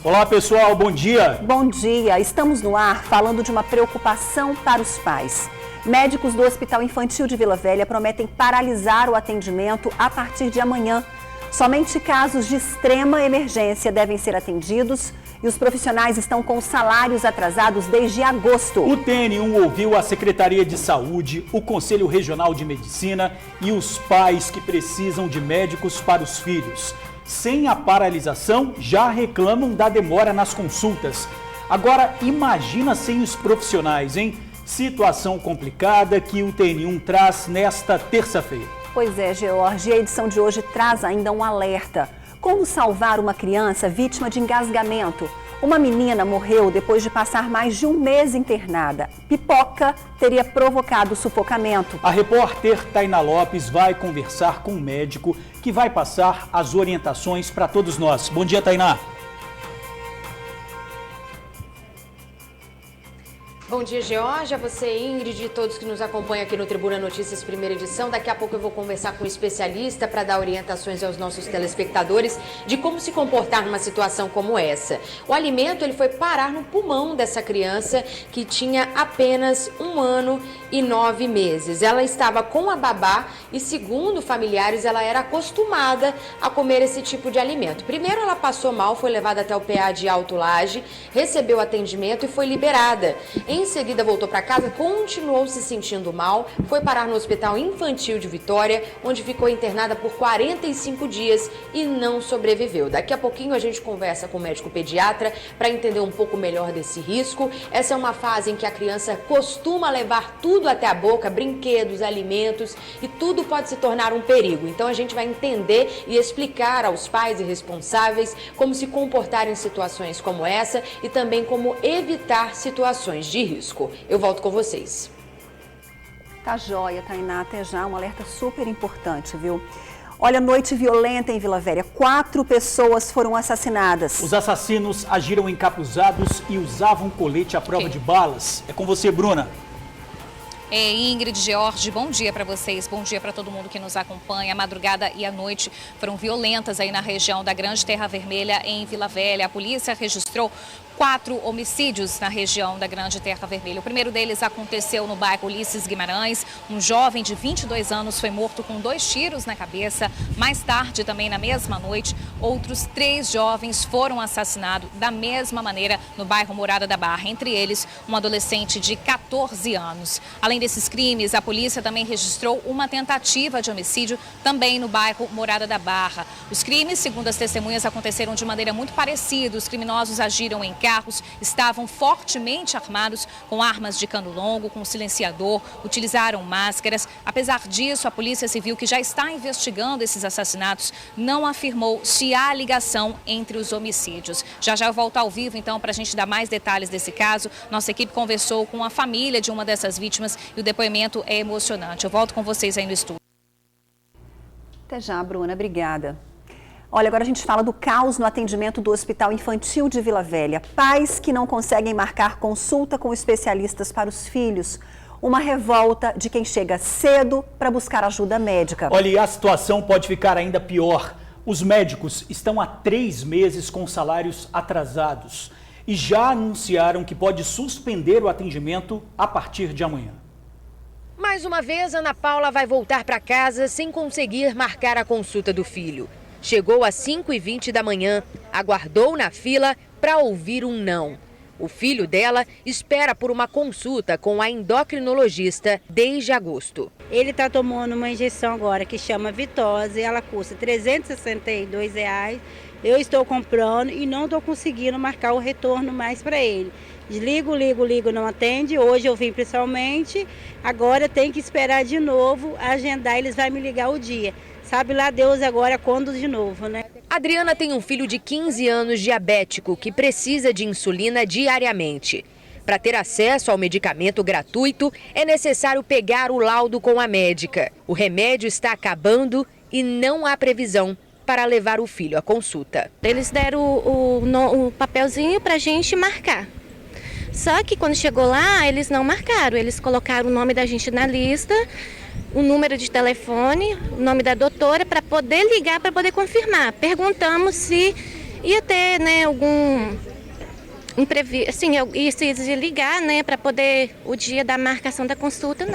Olá pessoal, bom dia. Bom dia, estamos no ar falando de uma preocupação para os pais. Médicos do Hospital Infantil de Vila Velha prometem paralisar o atendimento a partir de amanhã. Somente casos de extrema emergência devem ser atendidos e os profissionais estão com salários atrasados desde agosto. O TN1 ouviu a Secretaria de Saúde, o Conselho Regional de Medicina e os pais que precisam de médicos para os filhos. Sem a paralisação, já reclamam da demora nas consultas. Agora, imagina sem os profissionais, hein? Situação complicada que o TN1 traz nesta terça-feira. Pois é, George, a edição de hoje traz ainda um alerta. Como salvar uma criança vítima de engasgamento? Uma menina morreu depois de passar mais de um mês internada. Pipoca teria provocado sufocamento. A repórter Tainá Lopes vai conversar com um médico que vai passar as orientações para todos nós. Bom dia, Tainá. Bom dia, Georgia, você, Ingrid, e todos que nos acompanham aqui no Tribuna Notícias, primeira edição. Daqui a pouco eu vou conversar com um especialista para dar orientações aos nossos telespectadores de como se comportar numa situação como essa. O alimento ele foi parar no pulmão dessa criança que tinha apenas 1 ano e 9 meses. Ela estava com a babá e, segundo familiares, ela era acostumada a comer esse tipo de alimento. Primeiro ela passou mal, foi levada até o PA de Alto Laje, recebeu atendimento e foi liberada. Em seguida voltou para casa, continuou se sentindo mal, foi parar no Hospital Infantil de Vitória, onde ficou internada por 45 dias e não sobreviveu. Daqui a pouquinho a gente conversa com o médico pediatra para entender um pouco melhor desse risco. Essa é uma fase em que a criança costuma levar tudo até a boca, brinquedos, alimentos, e tudo pode se tornar um perigo. Então a gente vai entender e explicar aos pais e responsáveis como se comportar em situações como essa e também como evitar situações de risco. Eu volto com vocês. Tá joia, Tainá, até já, um alerta super importante, viu? Olha, noite violenta em Vila Velha, 4 pessoas foram assassinadas. Os assassinos agiram encapuzados e usavam colete à prova de balas. É com você, Bruna. Ingrid, George, bom dia para vocês, bom dia para todo mundo que nos acompanha. A madrugada e a noite foram violentas aí na região da Grande Terra Vermelha, em Vila Velha. A polícia registrou 4 homicídios na região da Grande Terra Vermelha. O primeiro deles aconteceu no bairro Ulisses Guimarães. Um jovem de 22 anos foi morto com 2 tiros na cabeça. Mais tarde, também na mesma noite, outros 3 jovens foram assassinados da mesma maneira no bairro Morada da Barra. Entre eles, um adolescente de 14 anos. Além desses crimes, a polícia também registrou uma tentativa de homicídio também no bairro Morada da Barra. Os crimes, segundo as testemunhas, aconteceram de maneira muito parecida. Os criminosos agiram em carros, estavam fortemente armados com armas de cano longo, com silenciador, utilizaram máscaras. Apesar disso, a Polícia Civil, que já está investigando esses assassinatos, não afirmou se há ligação entre os homicídios. Já eu volto ao vivo, então, para a gente dar mais detalhes desse caso. Nossa equipe conversou com a família de uma dessas vítimas e o depoimento é emocionante. Eu volto com vocês aí no estúdio. Até já, Bruna. Obrigada. Olha, agora a gente fala do caos no atendimento do Hospital Infantil de Vila Velha. Pais que não conseguem marcar consulta com especialistas para os filhos. Uma revolta de quem chega cedo para buscar ajuda médica. Olha, e a situação pode ficar ainda pior. Os médicos estão há 3 meses com salários atrasados e já anunciaram que pode suspender o atendimento a partir de amanhã. Mais uma vez, Ana Paula vai voltar para casa sem conseguir marcar a consulta do filho. Chegou às 5h20 da manhã, aguardou na fila para ouvir um não. O filho dela espera por uma consulta com a endocrinologista desde agosto. Ele está tomando uma injeção agora que chama Vitose, ela custa R$ 362. Eu estou comprando e não estou conseguindo marcar o retorno mais para ele. Ligo, não atende. Hoje eu vim pessoalmente, agora tem que esperar de novo, agendar, eles vão me ligar o dia. Sabe lá Deus agora quando de novo, né? Adriana tem um filho de 15 anos diabético que precisa de insulina diariamente. Para ter acesso ao medicamento gratuito, é necessário pegar o laudo com a médica. O remédio está acabando e não há previsão para levar o filho à consulta. Eles deram o papelzinho para a gente marcar. Só que quando chegou lá, eles não marcaram. Eles colocaram o nome da gente na lista, o número de telefone, o nome da doutora, para poder ligar, para poder confirmar. Perguntamos se ia ter, né, algum imprevisto, assim, ia ligar, né, para poder o dia da marcação da consulta,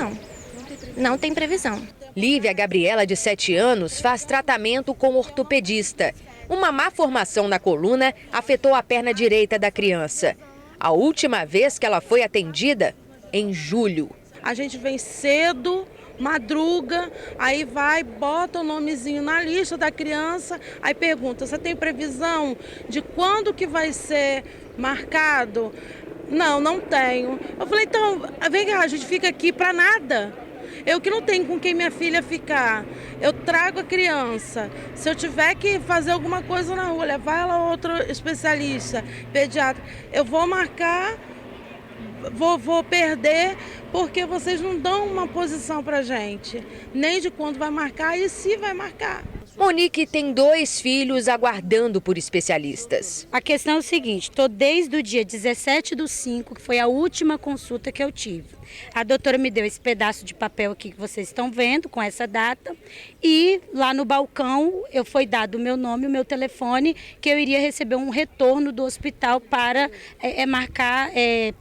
não tem previsão. Lívia Gabriela, de 7 anos, faz tratamento com ortopedista. Uma má formação na coluna afetou a perna direita da criança. A última vez que ela foi atendida, em julho. A gente vem cedo, madruga, aí vai, bota o nomezinho na lista da criança, aí pergunta, você tem previsão de quando que vai ser marcado? Não tenho. Eu falei, então, vem cá, a gente fica aqui para nada. Eu que não tenho com quem minha filha ficar, eu trago a criança. Se eu tiver que fazer alguma coisa na rua, levar ela a outro especialista, pediatra, eu vou marcar, vou perder, porque vocês não dão uma posição pra gente, nem de quando vai marcar e se vai marcar. Monique tem 2 filhos aguardando por especialistas. A questão é o seguinte, estou desde o dia 17/5, que foi a última consulta que eu tive. A doutora me deu esse pedaço de papel aqui que vocês estão vendo, com essa data, e lá no balcão foi dado o meu nome, o meu telefone, que eu iria receber um retorno do hospital para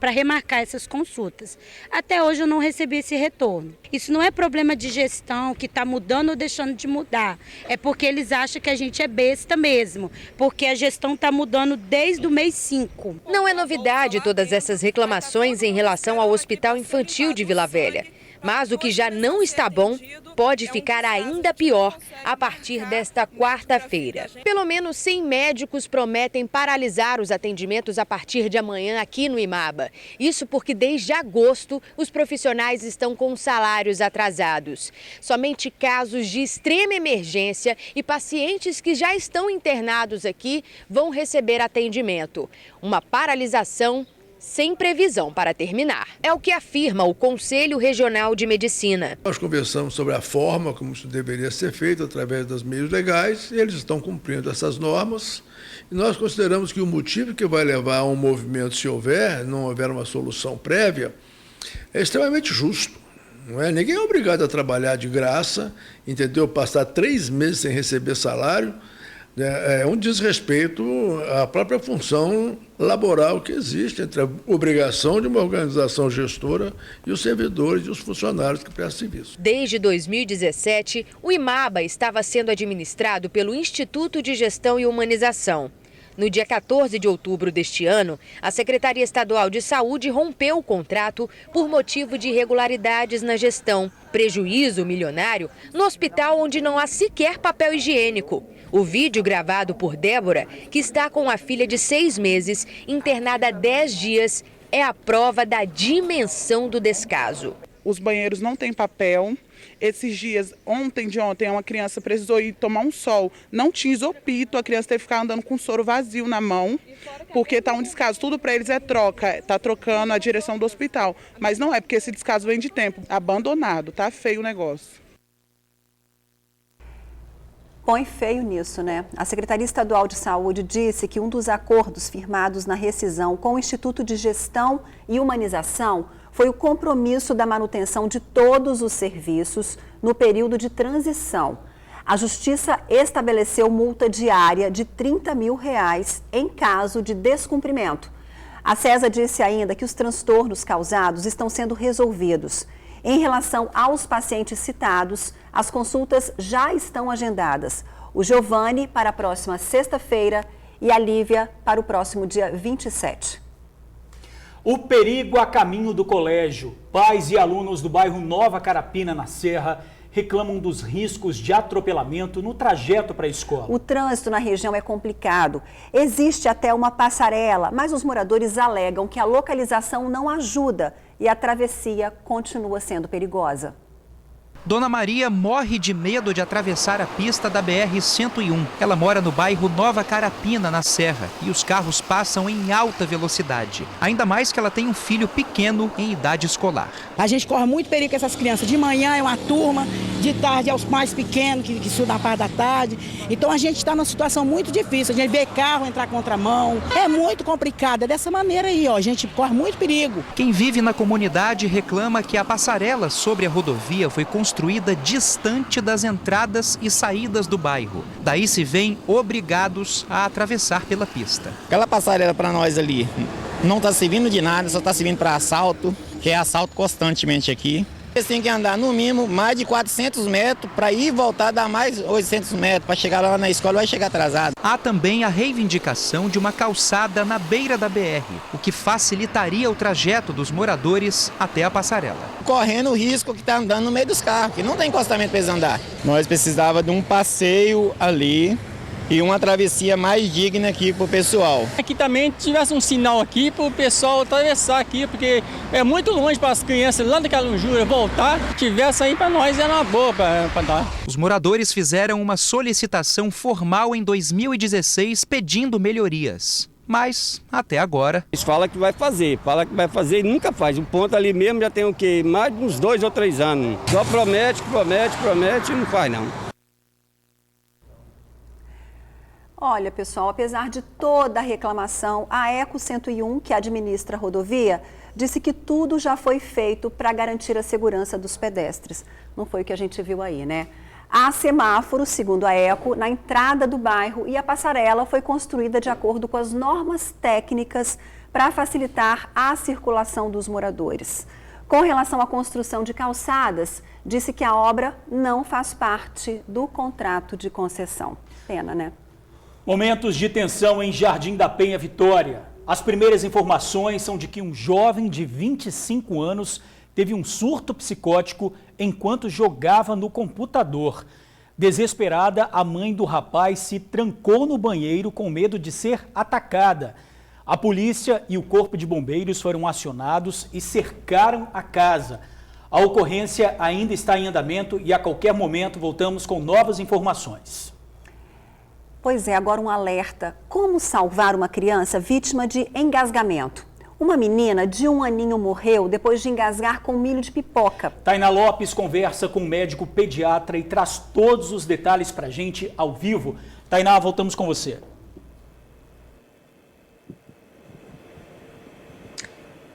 remarcar essas consultas. Até hoje eu não recebi esse retorno. Isso não é problema de gestão que está mudando ou deixando de mudar, é porque eles acham que a gente é besta mesmo, porque a gestão está mudando desde o mês 5. Não é novidade todas essas reclamações em relação ao Hospital Infantil de Vila Velha. Mas o que já não está bom pode ficar ainda pior a partir desta quarta-feira. Pelo menos 100 médicos prometem paralisar os atendimentos a partir de amanhã aqui no IMABA. Isso porque desde agosto os profissionais estão com salários atrasados. Somente casos de extrema emergência e pacientes que já estão internados aqui vão receber atendimento. Uma paralisação sem previsão para terminar. É o que afirma o Conselho Regional de Medicina. Nós conversamos sobre a forma como isso deveria ser feito através dos meios legais, e eles estão cumprindo essas normas. E nós consideramos que o motivo que vai levar a um movimento, se não houver uma solução prévia, é extremamente justo. Não é? Ninguém é obrigado a trabalhar de graça, entendeu? Passar 3 meses sem receber salário. É um desrespeito à própria função laboral que existe entre a obrigação de uma organização gestora e os servidores e os funcionários que prestam serviço. Desde 2017, o IMABA estava sendo administrado pelo Instituto de Gestão e Humanização. No dia 14 de outubro deste ano, a Secretaria Estadual de Saúde rompeu o contrato por motivo de irregularidades na gestão, prejuízo milionário no hospital onde não há sequer papel higiênico. O vídeo gravado por Débora, que está com a filha de 6 meses, internada há 10 dias, é a prova da dimensão do descaso. Os banheiros não têm papel. Esses dias, ontem, uma criança precisou ir tomar um sol. Não tinha isopito, a criança teve que ficar andando com soro vazio na mão, porque está um descaso. Tudo para eles é troca, está trocando a direção do hospital. Mas não é, porque esse descaso vem de tempo. Abandonado, tá feio o negócio. Põe feio nisso, né? A Secretaria Estadual de Saúde disse que um dos acordos firmados na rescisão com o Instituto de Gestão e Humanização foi o compromisso da manutenção de todos os serviços no período de transição. A Justiça estabeleceu multa diária de R$30 mil em caso de descumprimento. A CESA disse ainda que os transtornos causados estão sendo resolvidos. Em relação aos pacientes citados, as consultas já estão agendadas. O Giovanni para a próxima sexta-feira e a Lívia para o próximo dia 27. O perigo a caminho do colégio. Pais e alunos do bairro Nova Carapina, na Serra, reclamam dos riscos de atropelamento no trajeto para a escola. O trânsito na região é complicado. Existe até uma passarela, mas os moradores alegam que a localização não ajuda e a travessia continua sendo perigosa. Dona Maria morre de medo de atravessar a pista da BR-101. Ela mora no bairro Nova Carapina, na Serra, e os carros passam em alta velocidade. Ainda mais que ela tem um filho pequeno em idade escolar. A gente corre muito perigo com essas crianças. De manhã é uma turma, de tarde aos mais pequenos, que estudam na parte da tarde. Então a gente está numa situação muito difícil, a gente vê carro entrar contramão, é muito complicado, é dessa maneira aí, ó, a gente corre muito perigo. Quem vive na comunidade reclama que a passarela sobre a rodovia foi construída distante das entradas e saídas do bairro. Daí se veem obrigados a atravessar pela pista. Aquela passarela para nós ali não está servindo de nada, só está servindo para assalto, que é assalto constantemente aqui. Eles têm que andar no mínimo mais de 400 metros para ir e voltar, dar mais 800 metros para chegar lá na escola, vai chegar atrasado. Há também a reivindicação de uma calçada na beira da BR, o que facilitaria o trajeto dos moradores até a passarela. Correndo o risco que está andando no meio dos carros, que não tem encostamento para eles andar. Nós precisávamos de um passeio ali e uma travessia mais digna aqui para o pessoal. Aqui também tivesse um sinal aqui para o pessoal atravessar aqui, porque é muito longe para as crianças lá daquela Calunjura voltar, tivesse aí para nós era uma boa para dar. Os moradores fizeram uma solicitação formal em 2016 pedindo melhorias. Mas, até agora... Eles falam que vai fazer e nunca faz. O ponto ali mesmo já tem o quê? Mais de uns 2 ou 3 anos. Só promete e não faz não. Olha, pessoal, apesar de toda a reclamação, a Eco 101, que administra a rodovia, disse que tudo já foi feito para garantir a segurança dos pedestres. Não foi o que a gente viu aí, né? Há semáforos, segundo a Eco, na entrada do bairro e a passarela foi construída de acordo com as normas técnicas para facilitar a circulação dos moradores. Com relação à construção de calçadas, disse que a obra não faz parte do contrato de concessão. Pena, né? Momentos de tensão em Jardim da Penha, Vitória. As primeiras informações são de que um jovem de 25 anos teve um surto psicótico enquanto jogava no computador. Desesperada, a mãe do rapaz se trancou no banheiro com medo de ser atacada. A polícia e o corpo de bombeiros foram acionados e cercaram a casa. A ocorrência ainda está em andamento e a qualquer momento voltamos com novas informações. Pois é, agora um alerta. Como salvar uma criança vítima de engasgamento? Uma menina de 1 aninho morreu depois de engasgar com milho de pipoca. Tainá Lopes conversa com um médico pediatra e traz todos os detalhes pra gente ao vivo. Tainá, voltamos com você.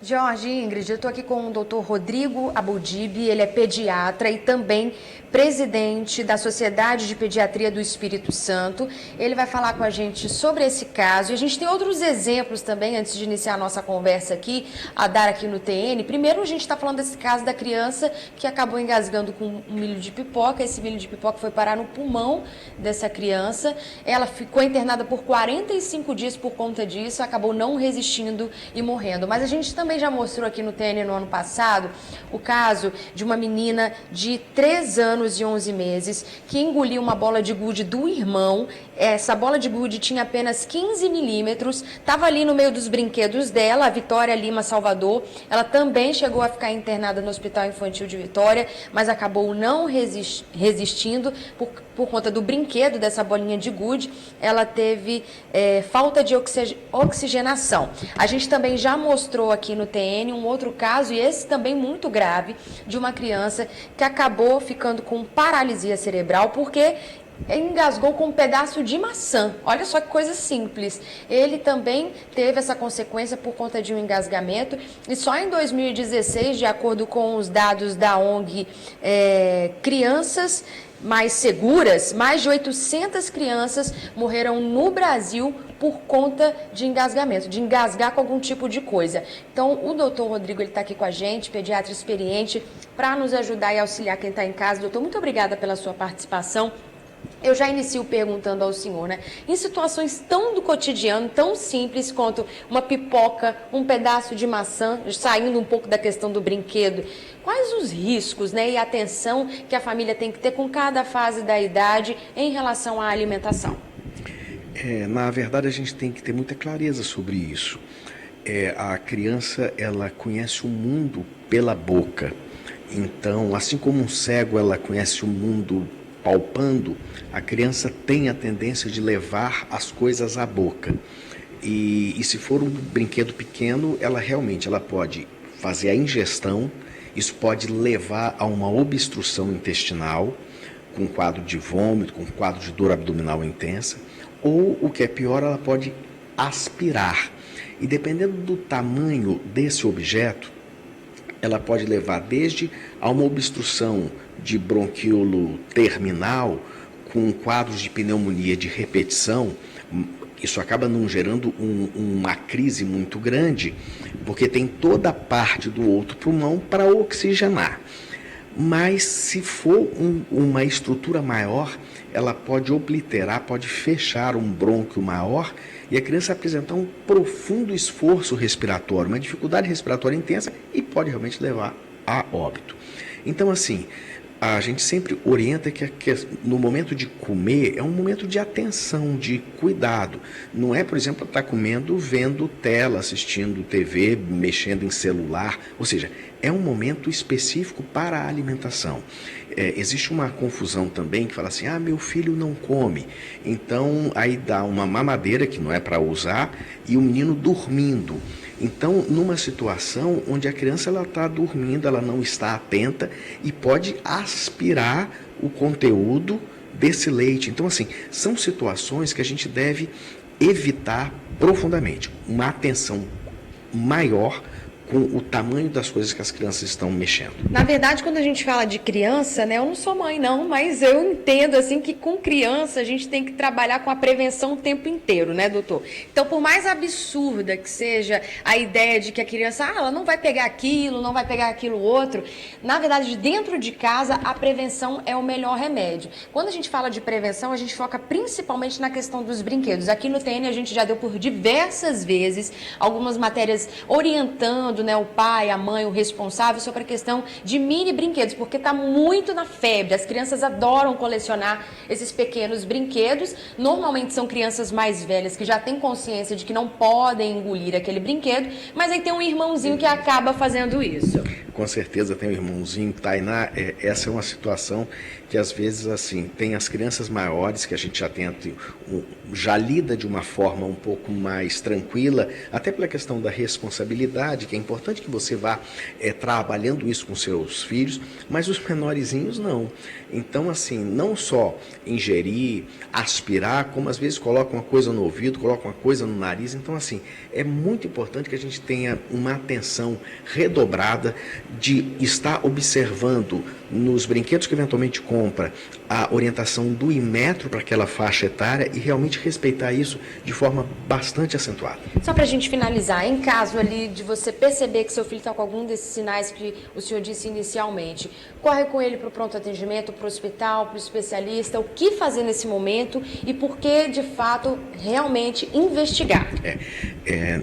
Jorge, Ingrid, eu estou aqui com o Dr. Rodrigo Abudibi, ele é pediatra e também presidente da Sociedade de Pediatria do Espírito Santo. Ele vai falar com a gente sobre esse caso e a gente tem outros exemplos também, antes de iniciar a nossa conversa aqui, a dar aqui no TN. Primeiro, a gente está falando desse caso da criança que acabou engasgando com um milho de pipoca. Esse milho de pipoca foi parar no pulmão dessa criança. Ela ficou internada por 45 dias por conta disso, acabou não resistindo e morrendo. Mas a gente também já mostrou aqui no TN no ano passado o caso de uma menina de 3 anos e 11 meses que engoliu uma bola de gude do irmão. Essa bola de gude tinha apenas 15 milímetros, estava ali no meio dos brinquedos dela, a Vitória Lima Salvador. Ela também chegou a ficar internada no Hospital Infantil de Vitória, mas acabou não resistindo por conta do brinquedo dessa bolinha de gude. Ela teve falta de oxigenação. A gente também já mostrou aqui no TN um outro caso, e esse também muito grave, de uma criança que acabou ficando com paralisia cerebral porque engasgou com um pedaço de maçã. Olha só que coisa simples. Ele também teve essa consequência por conta de um engasgamento e só em 2016, de acordo com os dados da ONG Crianças Mais Seguras, mais de 800 crianças morreram no Brasil por conta de engasgamento, de engasgar com algum tipo de coisa. Então, o doutor Rodrigo está aqui com a gente, pediatra experiente, para nos ajudar e auxiliar quem está em casa. Doutor, muito obrigada pela sua participação. Eu já inicio perguntando ao senhor, né? Em situações tão do cotidiano, tão simples quanto uma pipoca, um pedaço de maçã, saindo um pouco da questão do brinquedo, quais os riscos, né, e a atenção que a família tem que ter com cada fase da idade em relação à alimentação? Na verdade, a gente tem que ter muita clareza sobre isso. A criança, ela conhece o mundo pela boca. Então, assim como um cego, ela conhece o mundo palpando, a criança tem a tendência de levar as coisas à boca. E se for um brinquedo pequeno, ela pode fazer a ingestão Isso pode levar a uma obstrução intestinal, com quadro de vômito, com quadro de dor abdominal intensa, ou, o que é pior, ela pode aspirar. E dependendo do tamanho desse objeto, ela pode levar desde a uma obstrução de bronquíolo terminal, com quadros de pneumonia de repetição. Isso acaba não gerando uma crise muito grande, porque tem toda a parte do outro pulmão para oxigenar. Mas se for uma estrutura maior, ela pode obliterar, pode fechar um brônquio maior e a criança apresentar um profundo esforço respiratório, uma dificuldade respiratória intensa e pode realmente levar a óbito. Então, assim, a gente sempre orienta que no momento de comer é um momento de atenção, de cuidado. Não é, por exemplo, estar comendo, vendo tela, assistindo TV, mexendo em celular. Ou seja, é um momento específico para a alimentação. Existe uma confusão também que fala assim, meu filho não come. Então, aí dá uma mamadeira que não é para usar e o menino dormindo. Então, numa situação onde a criança está dormindo, ela não está atenta e pode aspirar o conteúdo desse leite. Então, assim, são situações que a gente deve evitar profundamente. Uma atenção maior com o tamanho das coisas que as crianças estão mexendo. Na verdade, quando a gente fala de criança, né, eu não sou mãe não, mas eu entendo assim que com criança a gente tem que trabalhar com a prevenção o tempo inteiro, né, doutor? Então, por mais absurda que seja a ideia de que a criança, ela não vai pegar aquilo, não vai pegar aquilo outro, na verdade, dentro de casa, a prevenção é o melhor remédio. Quando a gente fala de prevenção, a gente foca principalmente na questão dos brinquedos. Aqui no TN a gente já deu por diversas vezes algumas matérias orientando, né, o pai, a mãe, o responsável sobre a questão de mini brinquedos, porque está muito na febre. As crianças adoram colecionar esses pequenos brinquedos. Normalmente são crianças mais velhas que já têm consciência de que não podem engolir aquele brinquedo, mas aí tem um irmãozinho que acaba fazendo isso. Com certeza tem um irmãozinho, Tainá, essa é uma situação que às vezes assim, tem as crianças maiores que a gente já lida de uma forma um pouco mais tranquila, até pela questão da responsabilidade, que é importante que você vá trabalhando isso com seus filhos, mas os menorzinhos não. Então, assim, não só ingerir, aspirar, como às vezes colocam uma coisa no ouvido, colocam uma coisa no nariz. Então, assim, é muito importante que a gente tenha uma atenção redobrada de estar observando nos brinquedos que eventualmente compra a orientação do Inmetro para aquela faixa etária e realmente respeitar isso de forma bastante acentuada. Só para a gente finalizar, em caso ali de você perceber que seu filho está com algum desses sinais que o senhor disse inicialmente, corre com ele para o pronto atendimento, para o hospital, para o especialista, o que fazer nesse momento e por que, de fato, realmente investigar?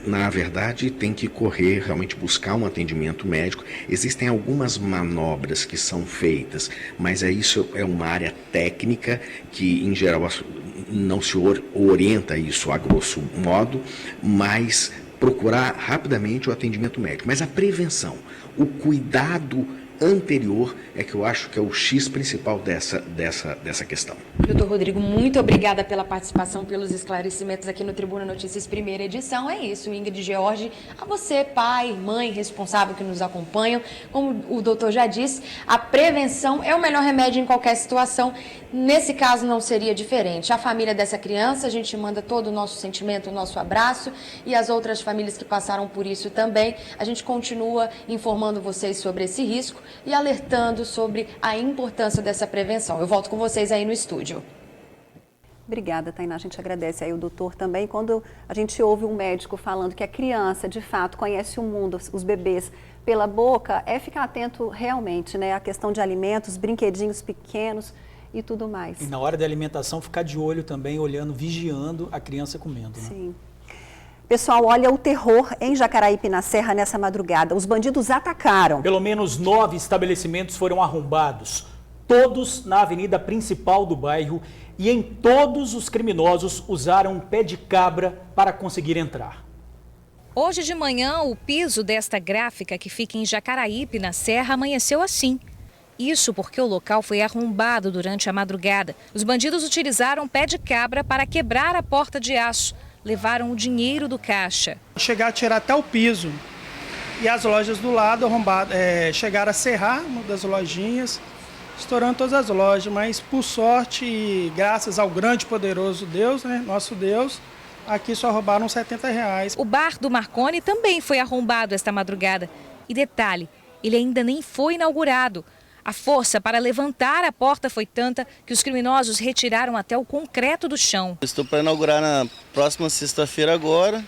Na verdade, tem que correr, realmente buscar um atendimento médico. Existem algumas manobras que são feitas, mas isso é uma área técnica que, em geral, não se orienta isso a grosso modo, mas procurar rapidamente o atendimento médico. Mas a prevenção, o cuidado anterior é que eu acho que é o X principal dessa questão. Doutor Rodrigo, muito obrigada pela participação, pelos esclarecimentos aqui no Tribuna Notícias, primeira edição. É isso, Ingrid George, a você, pai, mãe, responsável que nos acompanham. Como o doutor já disse, a prevenção é o melhor remédio em qualquer situação. Nesse caso não seria diferente. A família dessa criança, a gente manda todo o nosso sentimento, o nosso abraço, e as outras famílias que passaram por isso também. A gente continua informando vocês sobre esse risco e alertando sobre a importância dessa prevenção. Eu volto com vocês aí no estúdio. Obrigada, Tainá. A gente agradece aí o doutor também. Quando a gente ouve um médico falando que a criança, de fato, conhece o mundo, os bebês, pela boca, é ficar atento realmente, né? A questão de alimentos, brinquedinhos pequenos e tudo mais. E na hora da alimentação, ficar de olho também, olhando, vigiando a criança comendo. Né? Sim. Pessoal, olha o terror em Jacaraípe, na Serra, nessa madrugada. Os bandidos atacaram. Pelo menos 9 estabelecimentos foram arrombados, todos na avenida principal do bairro, e em todos os criminosos usaram um pé de cabra para conseguir entrar. Hoje de manhã, o piso desta gráfica que fica em Jacaraípe, na Serra, amanheceu assim. Isso porque o local foi arrombado durante a madrugada. Os bandidos utilizaram um pé de cabra para quebrar a porta de aço. Levaram o dinheiro do caixa. Chegar a tirar até o piso. e as lojas do lado arrombadas, chegaram a serrar uma das lojinhas, estourando todas as lojas, mas por sorte e graças ao grande e poderoso Deus, né, nosso Deus, aqui só roubaram R$70. O bar do Marconi também foi arrombado esta madrugada. E detalhe, ele ainda nem foi inaugurado. A força para levantar a porta foi tanta que os criminosos retiraram até o concreto do chão. Estou para inaugurar na próxima sexta-feira agora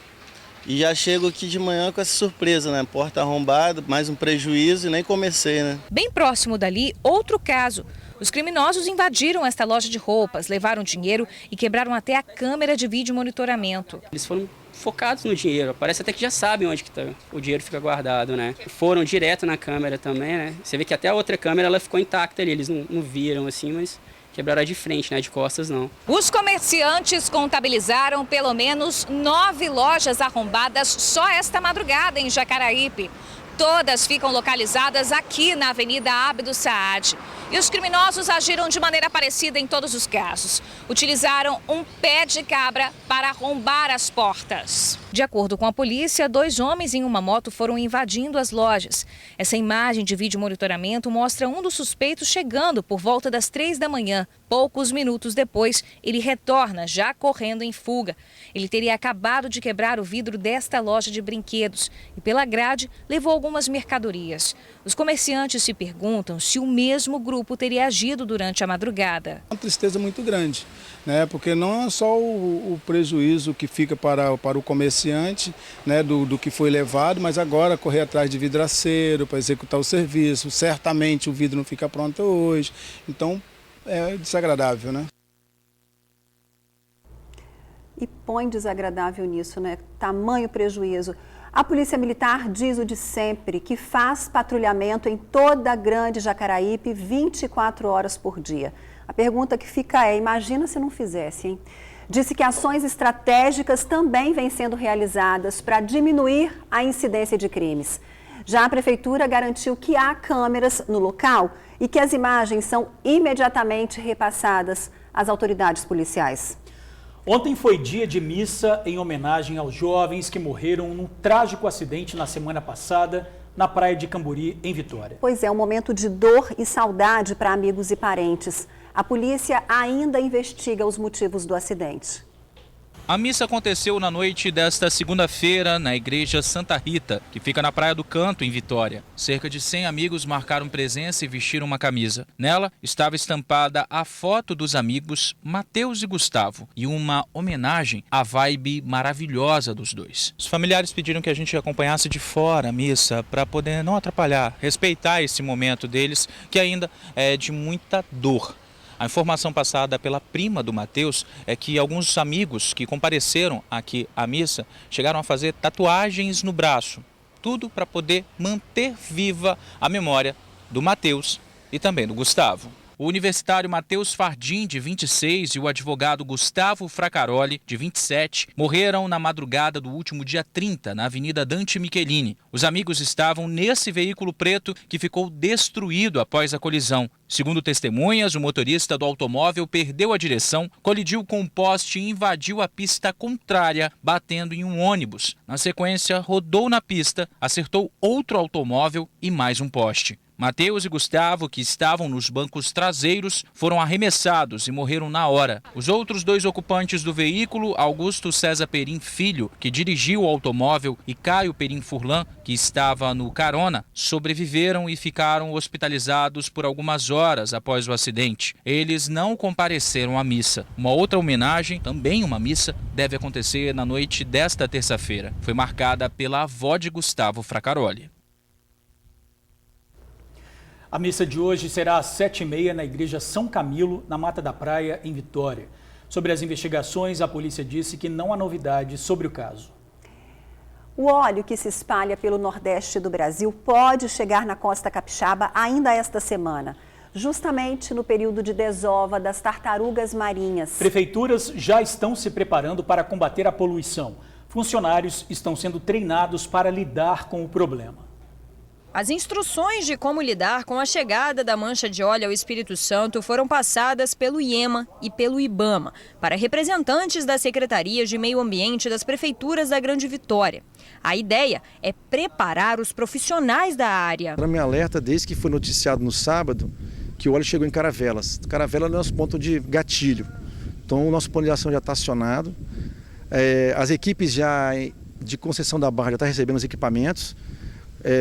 e já chego aqui de manhã com essa surpresa, né? Porta arrombada, mais um prejuízo e nem comecei, né? Bem próximo dali, outro caso. Os criminosos invadiram esta loja de roupas, levaram dinheiro e quebraram até a câmera de vídeo monitoramento. Eles foram focados no dinheiro, parece até que já sabem onde que o dinheiro fica guardado, né? Foram direto na câmera também, né? Você vê que até a outra câmera ela ficou intacta ali, eles não viram assim, mas quebraram de frente, né? De costas não. Os comerciantes contabilizaram pelo menos 9 lojas arrombadas só esta madrugada em Jacaraípe. Todas ficam localizadas aqui na Avenida Abdo Saad. E os criminosos agiram de maneira parecida em todos os casos. Utilizaram um pé de cabra para arrombar as portas. De acordo com a polícia, 2 homens em uma moto foram invadindo as lojas. Essa imagem de vídeo monitoramento mostra um dos suspeitos chegando por volta das 3 da manhã. Poucos minutos depois, ele retorna, já correndo em fuga. Ele teria acabado de quebrar o vidro desta loja de brinquedos e, pela grade, levou algumas mercadorias. Os comerciantes se perguntam se o mesmo grupo teria agido durante a madrugada. Uma tristeza muito grande, né? Porque não é só o prejuízo que fica para o comerciante, né? do que foi levado, mas agora correr atrás de vidraceiro para executar o serviço. Certamente o vidro não fica pronto hoje, então é desagradável, né? E põe desagradável nisso, né? Tamanho prejuízo. A Polícia Militar diz o de sempre, que faz patrulhamento em toda a Grande Jacaraípe 24 horas por dia. A pergunta que fica é, imagina se não fizesse, hein? Disse que ações estratégicas também vêm sendo realizadas para diminuir a incidência de crimes. Já a Prefeitura garantiu que há câmeras no local e que as imagens são imediatamente repassadas às autoridades policiais. Ontem foi dia de missa em homenagem aos jovens que morreram num trágico acidente na semana passada na praia de Camburi, em Vitória. Pois é, um momento de dor e saudade para amigos e parentes. A polícia ainda investiga os motivos do acidente. A missa aconteceu na noite desta segunda-feira na Igreja Santa Rita, que fica na Praia do Canto, em Vitória. Cerca de 100 amigos marcaram presença e vestiram uma camisa. Nela estava estampada a foto dos amigos Mateus e Gustavo e uma homenagem à vibe maravilhosa dos dois. Os familiares pediram que a gente acompanhasse de fora a missa para poder não atrapalhar, respeitar esse momento deles, que ainda é de muita dor. A informação passada pela prima do Mateus é que alguns amigos que compareceram aqui à missa chegaram a fazer tatuagens no braço. Tudo para poder manter viva a memória do Mateus e também do Gustavo. O universitário Mateus Fardim, de 26, e o advogado Gustavo Fracaroli, de 27, morreram na madrugada do último dia 30, na Avenida Dante Michelini. Os amigos estavam nesse veículo preto que ficou destruído após a colisão. Segundo testemunhas, o motorista do automóvel perdeu a direção, colidiu com um poste e invadiu a pista contrária, batendo em um ônibus. Na sequência, rodou na pista, acertou outro automóvel e mais um poste. Mateus e Gustavo, que estavam nos bancos traseiros, foram arremessados e morreram na hora. Os outros 2 ocupantes do veículo, Augusto César Perim Filho, que dirigiu o automóvel, e Caio Perim Furlan, que estava no carona, sobreviveram e ficaram hospitalizados por algumas horas após o acidente. Eles não compareceram à missa. Uma outra homenagem, também uma missa, deve acontecer na noite desta terça-feira. Foi marcada pela avó de Gustavo Fracaroli. A missa de hoje será às 7h30 na Igreja São Camilo, na Mata da Praia, em Vitória. Sobre as investigações, a polícia disse que não há novidades sobre o caso. O óleo que se espalha pelo Nordeste do Brasil pode chegar na costa capixaba ainda esta semana, justamente no período de desova das tartarugas marinhas. Prefeituras já estão se preparando para combater a poluição. Funcionários estão sendo treinados para lidar com o problema. As instruções de como lidar com a chegada da mancha de óleo ao Espírito Santo foram passadas pelo IEMA e pelo IBAMA para representantes das secretarias de meio ambiente das prefeituras da Grande Vitória. A ideia é preparar os profissionais da área. Me alerta desde que foi noticiado no sábado que o óleo chegou em Caravelas. Caravela é o nosso ponto de gatilho. Então o nosso plano de ação já está acionado. As equipes já de concessão da barra já estão recebendo os equipamentos.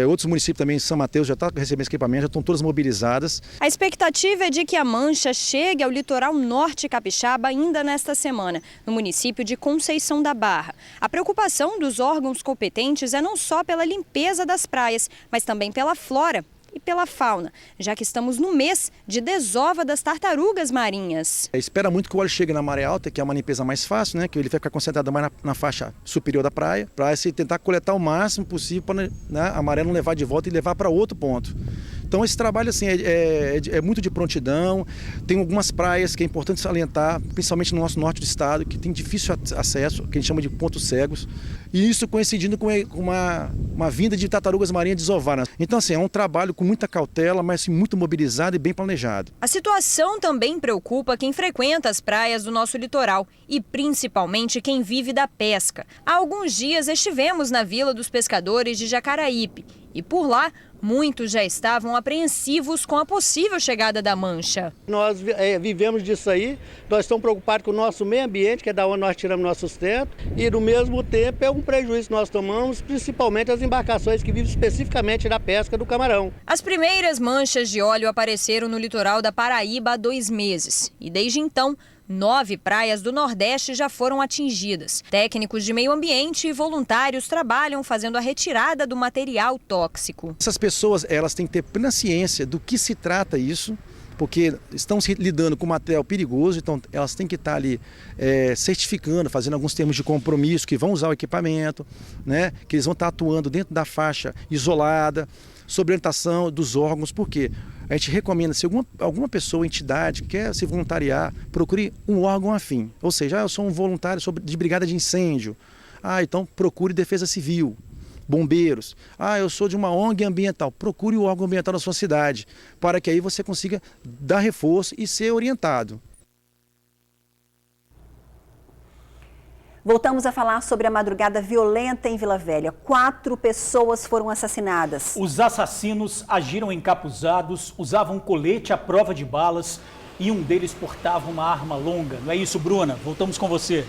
Outros municípios também, São Mateus, já estão recebendo esse equipamento, já estão todas mobilizadas. A expectativa é de que a mancha chegue ao litoral norte capixaba ainda nesta semana, no município de Conceição da Barra. A preocupação dos órgãos competentes é não só pela limpeza das praias, mas também pela flora e pela fauna, já que estamos no mês de desova das tartarugas marinhas. Espera muito que o óleo chegue na maré alta, que é uma limpeza mais fácil, né? Que ele vai ficar concentrado mais na faixa superior da praia, para se tentar coletar o máximo possível para, né, a maré não levar de volta e levar para outro ponto. Então esse trabalho assim, é muito de prontidão. Tem algumas praias que é importante salientar, principalmente no nosso norte do estado, que tem difícil acesso, que a gente chama de pontos cegos. E isso coincidindo com uma vinda de tartarugas marinhas desovadas. Então assim, é um trabalho com muita cautela, mas assim, muito mobilizado e bem planejado. A situação também preocupa quem frequenta as praias do nosso litoral e principalmente quem vive da pesca. Há alguns dias estivemos na Vila dos Pescadores de Jacaraípe e por lá muitos já estavam apreensivos com a possível chegada da mancha. Nós vivemos disso aí, nós estamos preocupados com o nosso meio ambiente, que é da onde nós tiramos nosso sustento, e no mesmo tempo é um prejuízo que nós tomamos, principalmente as embarcações que vivem especificamente da pesca do camarão. As primeiras manchas de óleo apareceram no litoral da Paraíba há 2 meses e desde então 9 praias do Nordeste já foram atingidas. Técnicos de meio ambiente e voluntários trabalham fazendo a retirada do material tóxico. Essas pessoas, elas têm que ter plena ciência do que se trata isso, porque estão se lidando com material perigoso, então elas têm que estar ali certificando, fazendo alguns termos de compromisso, que vão usar o equipamento, né? Que eles vão estar atuando dentro da faixa isolada, sob orientação dos órgãos, porque a gente recomenda, se alguma pessoa, entidade, quer se voluntariar, procure um órgão afim. Ou seja, eu sou um voluntário de brigada de incêndio. Então procure Defesa Civil, bombeiros. Eu sou de uma ONG ambiental. Procure o órgão ambiental da sua cidade, para que aí você consiga dar reforço e ser orientado. Voltamos a falar sobre a madrugada violenta em Vila Velha. 4 pessoas foram assassinadas. Os assassinos agiram encapuzados, usavam colete à prova de balas e um deles portava uma arma longa. Não é isso, Bruna? Voltamos com você.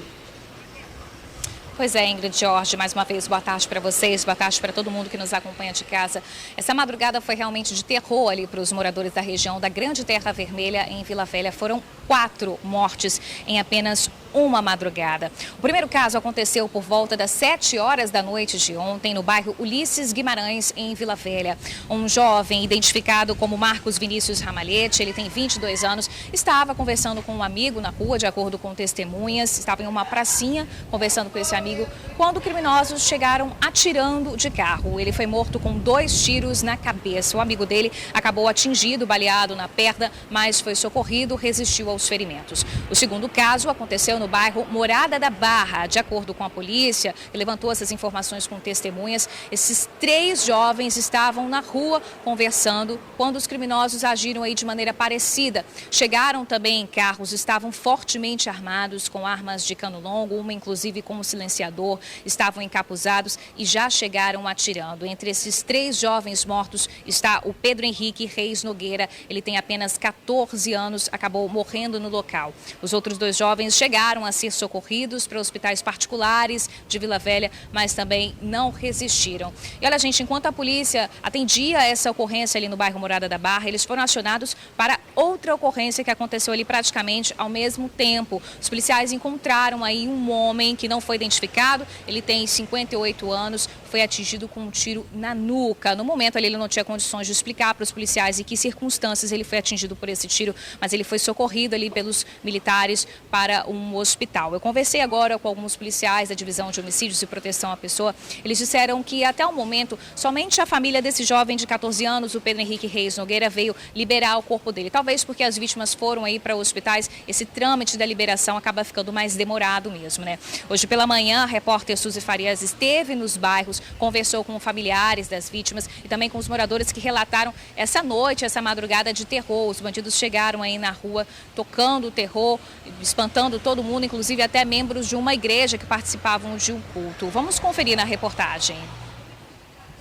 Pois é, Ingrid, Jorge, mais uma vez, boa tarde para vocês, boa tarde para todo mundo que nos acompanha de casa. Essa madrugada foi realmente de terror ali para os moradores da região da Grande Terra Vermelha, em Vila Velha. Foram 4 mortes em apenas uma madrugada. O primeiro caso aconteceu por volta das 7 horas da noite de ontem, no bairro Ulisses Guimarães, em Vila Velha. Um jovem identificado como Marcos Vinícius Ramalhete, ele tem 22 anos, estava conversando com um amigo na rua, de acordo com testemunhas, estava em uma pracinha conversando com esse amigo, quando criminosos chegaram atirando de carro. Ele foi morto com 2 tiros na cabeça. O amigo dele acabou atingido, baleado na perna, mas foi socorrido, resistiu aos ferimentos. O segundo caso aconteceu no bairro Morada da Barra. De acordo com a polícia, que levantou essas informações com testemunhas, esses 3 jovens estavam na rua conversando quando os criminosos agiram aí de maneira parecida. Chegaram também em carros, estavam fortemente armados com armas de cano longo, uma inclusive com um silenciador, estavam encapuzados e já chegaram atirando. Entre esses 3 jovens mortos está o Pedro Henrique Reis Nogueira. Ele tem apenas 14 anos, acabou morrendo no local. Os outros 2 jovens chegaram a ser socorridos para hospitais particulares de Vila Velha, mas também não resistiram. E olha, gente, enquanto a polícia atendia essa ocorrência ali no bairro Morada da Barra, eles foram acionados para outra ocorrência que aconteceu ali praticamente ao mesmo tempo. Os policiais encontraram aí um homem que não foi identificado, ele tem 58 anos, foi atingido com um tiro na nuca. No momento ali ele não tinha condições de explicar para os policiais em que circunstâncias ele foi atingido por esse tiro, mas ele foi socorrido ali pelos militares para um hospital. Eu conversei agora com alguns policiais da Divisão de Homicídios e Proteção à Pessoa. Eles disseram que até o momento somente a família desse jovem de 14 anos, o Pedro Henrique Reis Nogueira, veio liberar o corpo dele. Talvez porque as vítimas foram aí para hospitais, esse trâmite da liberação acaba ficando mais demorado mesmo, né? Hoje pela manhã, a repórter Suzy Farias esteve nos bairros, conversou com familiares das vítimas e também com os moradores que relataram essa noite, essa madrugada de terror. Os bandidos chegaram aí na rua tocando o terror, espantando todo mundo, inclusive até membros de uma igreja que participavam de um culto. Vamos conferir na reportagem.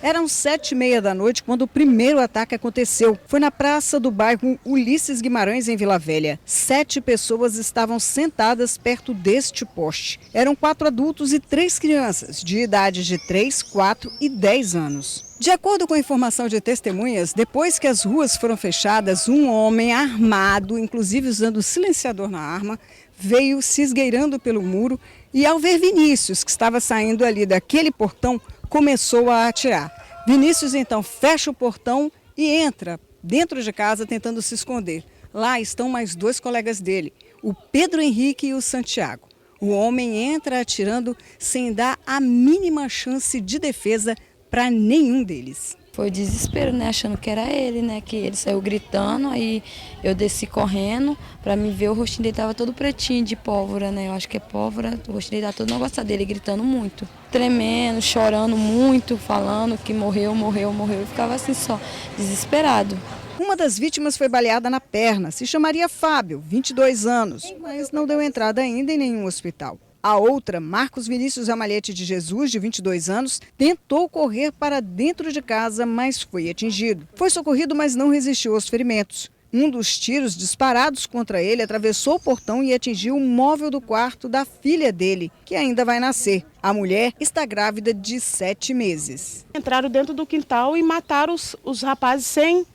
Eram 7h30 da noite quando o primeiro ataque aconteceu. Foi na praça do bairro Ulisses Guimarães, em Vila Velha. 7 pessoas estavam sentadas perto deste poste. Eram 4 adultos e 3 crianças, de idades de 3, 4 e 10 anos. De acordo com a informação de testemunhas, depois que as ruas foram fechadas, um homem armado, inclusive usando silenciador na arma, veio se esgueirando pelo muro e, ao ver Vinícius, que estava saindo ali daquele portão, começou a atirar. Vinícius então fecha o portão e entra dentro de casa tentando se esconder. Lá estão mais 2 colegas dele, o Pedro Henrique e o Santiago. O homem entra atirando sem dar a mínima chance de defesa para nenhum deles. Foi desespero, né? Achando que era ele, né? Que ele saiu gritando, aí eu desci correndo para me ver, o rostinho dele tava todo pretinho de pólvora, né? Eu acho que é pólvora, o rostinho dele tava todo negócio dele, gritando muito. Tremendo, chorando muito, falando que morreu, morreu, morreu. Eu ficava assim só, desesperado. Uma das vítimas foi baleada na perna, se chamaria Fábio, 22 anos, mas não deu entrada ainda em nenhum hospital. A outra, Marcos Vinícius Amalhete de Jesus, de 22 anos, tentou correr para dentro de casa, mas foi atingido. Foi socorrido, mas não resistiu aos ferimentos. Um dos tiros disparados contra ele atravessou o portão e atingiu o móvel do quarto da filha dele, que ainda vai nascer. A mulher está grávida de 7 meses. Entraram dentro do quintal e mataram os rapazes sem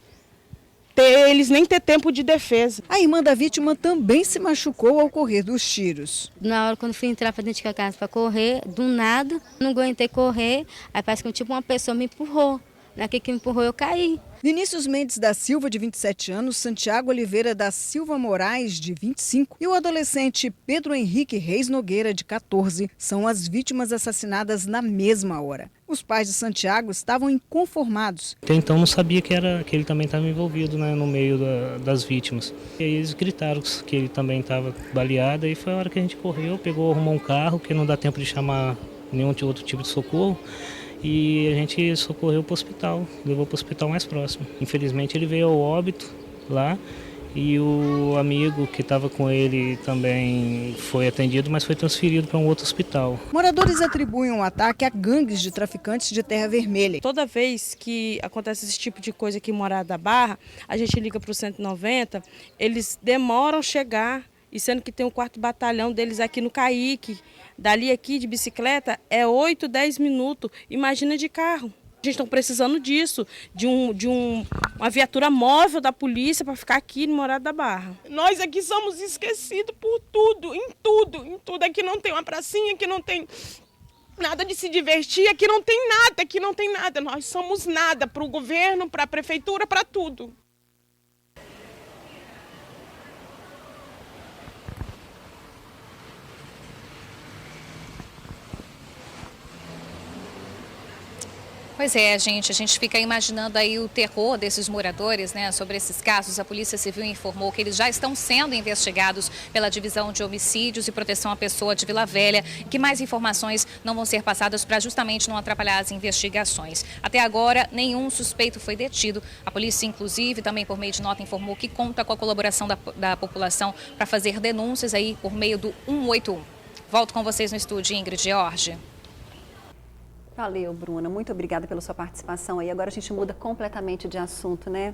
eles nem ter tempo de defesa. A irmã da vítima também se machucou ao correr dos tiros. Na hora quando fui entrar para dentro da casa para correr, do nada, não aguentei correr, aí parece que tipo uma pessoa me empurrou. Naquele que me empurrou eu caí. Vinícius Mendes da Silva, de 27 anos, Santiago Oliveira da Silva Moraes, de 25, e o adolescente Pedro Henrique Reis Nogueira, de 14, são as vítimas assassinadas na mesma hora. Os pais de Santiago estavam inconformados. Até então não sabia que ele também estava envolvido, né, no meio das vítimas. E aí eles gritaram que ele também estava baleado, e foi a hora que a gente correu, arrumou um carro, que não dá tempo de chamar nenhum outro tipo de socorro. E a gente socorreu para o hospital, levou para o hospital mais próximo. Infelizmente ele veio ao óbito lá e o amigo que estava com ele também foi atendido, mas foi transferido para um outro hospital. Moradores atribuem um ataque a gangues de traficantes de terra vermelha. Toda vez que acontece esse tipo de coisa aqui em Morada da Barra, a gente liga para o 190, eles demoram a chegar, e sendo que tem o 4º batalhão deles aqui no Caique. Dali aqui de bicicleta é 8, 10 minutos, imagina de carro. A gente está precisando disso, de uma viatura móvel da polícia para ficar aqui no Morada da Barra. Nós aqui somos esquecidos por tudo, em tudo. Aqui não tem uma pracinha, aqui não tem nada de se divertir, aqui não tem nada. Nós somos nada para o governo, para a prefeitura, para tudo. Pois é, gente, a gente fica imaginando aí o terror desses moradores, né, sobre esses casos. A Polícia Civil informou que eles já estão sendo investigados pela Divisão de Homicídios e Proteção à Pessoa de Vila Velha, que mais informações não vão ser passadas para justamente não atrapalhar as investigações. Até agora, nenhum suspeito foi detido. A polícia, inclusive, também por meio de nota informou que conta com a colaboração da população para fazer denúncias aí por meio do 181. Volto com vocês no estúdio, Ingrid George. Valeu, Bruna. Muito obrigada pela sua participação aí. Agora a gente muda completamente de assunto, né?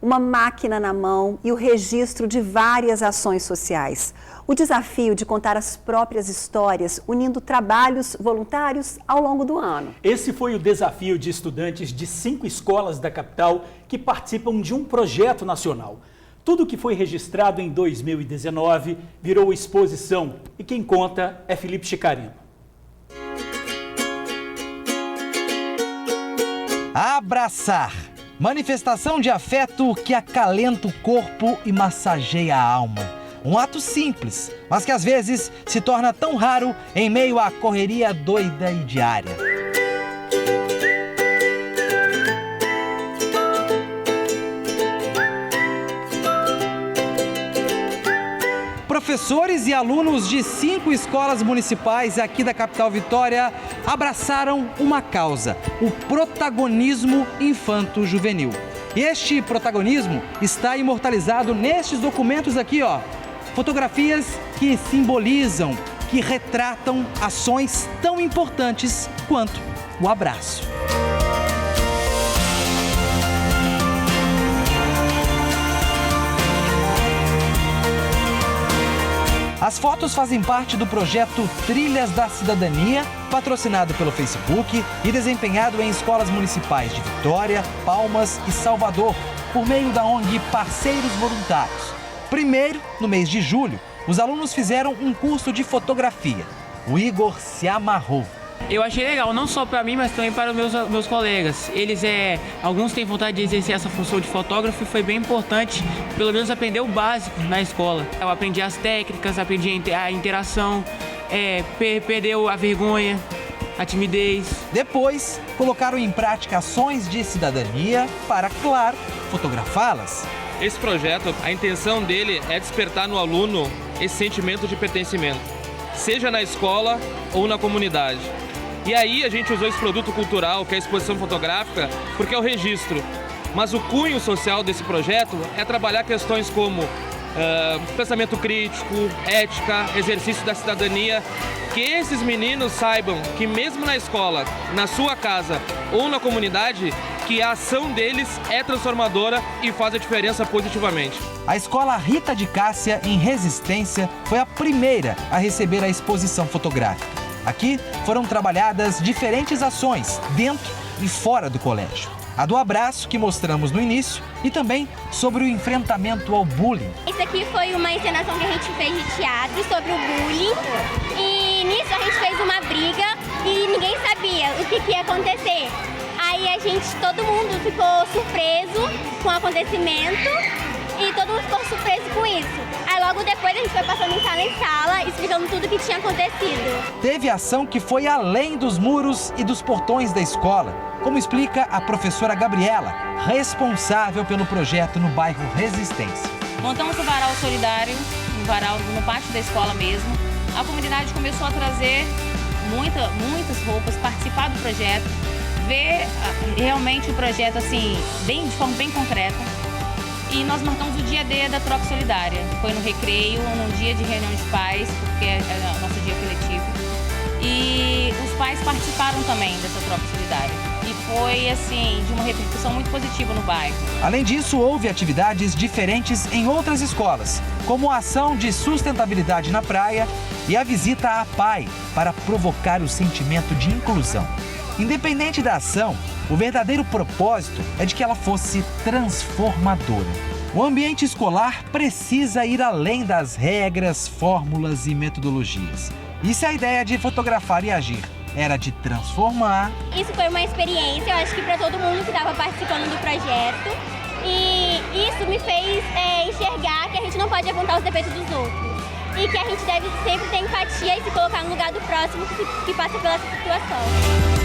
Uma máquina na mão e o registro de várias ações sociais. O desafio de contar as próprias histórias, unindo trabalhos voluntários ao longo do ano. Esse foi o desafio de estudantes de 5 escolas da capital que participam de um projeto nacional. Tudo que foi registrado em 2019 virou exposição e quem conta é Felipe Chicarino. Abraçar. Manifestação de afeto que acalenta o corpo e massageia a alma. Um ato simples, mas que às vezes se torna tão raro em meio à correria doida e diária. Professores e alunos de 5 escolas municipais aqui da capital Vitória abraçaram uma causa: o protagonismo infanto-juvenil. E este protagonismo está imortalizado nestes documentos aqui, ó. Fotografias que simbolizam, que retratam ações tão importantes quanto o abraço. As fotos fazem parte do projeto Trilhas da Cidadania, patrocinado pelo Facebook e desempenhado em escolas municipais de Vitória, Palmas e Salvador, por meio da ONG Parceiros Voluntários. Primeiro, no mês de julho, os alunos fizeram um curso de fotografia. O Igor se amarrou. Eu achei legal, não só para mim, mas também para os meus colegas. Alguns têm vontade de exercer essa função de fotógrafo e foi bem importante, pelo menos aprender o básico na escola. Eu aprendi as técnicas, aprendi a interação, perdeu a vergonha, a timidez. Depois, colocaram em prática ações de cidadania para, claro, fotografá-las. Esse projeto, a intenção dele é despertar no aluno esse sentimento de pertencimento, seja na escola ou na comunidade. E aí a gente usou esse produto cultural, que é a exposição fotográfica, porque é o registro. Mas o cunho social desse projeto é trabalhar questões como pensamento crítico, ética, exercício da cidadania, que esses meninos saibam que mesmo na escola, na sua casa ou na comunidade, que a ação deles é transformadora e faz a diferença positivamente. A Escola Rita de Cássia, em Resistência, foi a primeira a receber a exposição fotográfica. Aqui foram trabalhadas diferentes ações, dentro e fora do colégio. A do abraço, que mostramos no início, e também sobre o enfrentamento ao bullying. Isso aqui foi uma encenação que a gente fez de teatro sobre o bullying. E nisso a gente fez uma briga e ninguém sabia o que ia acontecer. Aí todo mundo ficou surpreso com o acontecimento e todo mundo ficou surpreso com isso. Aí logo depois a gente foi passando em sala, explicando tudo o que tinha acontecido. Teve ação que foi além dos muros e dos portões da escola, como explica a professora Gabriela, responsável pelo projeto no bairro Resistência. Montamos um varal solidário, um varal no pátio da escola mesmo. A comunidade começou a trazer muitas roupas, participar do projeto, ver realmente o projeto assim, de forma bem concreta. E nós marcamos o dia D da troca solidária. Foi no recreio, num dia de reunião de pais, porque é o nosso dia coletivo. E os pais participaram também dessa troca solidária. E foi, assim, de uma repercussão muito positiva no bairro. Além disso, houve atividades diferentes em outras escolas, como a ação de sustentabilidade na praia e a visita à PAI, para provocar o sentimento de inclusão. Independente da ação, o verdadeiro propósito é de que ela fosse transformadora. O ambiente escolar precisa ir além das regras, fórmulas e metodologias. E se a ideia de fotografar e agir era de transformar... Isso foi uma experiência, eu acho que para todo mundo que estava participando do projeto. E isso me fez enxergar que a gente não pode apontar os defeitos dos outros. E que a gente deve sempre ter empatia e se colocar no lugar do próximo que passa pela situação.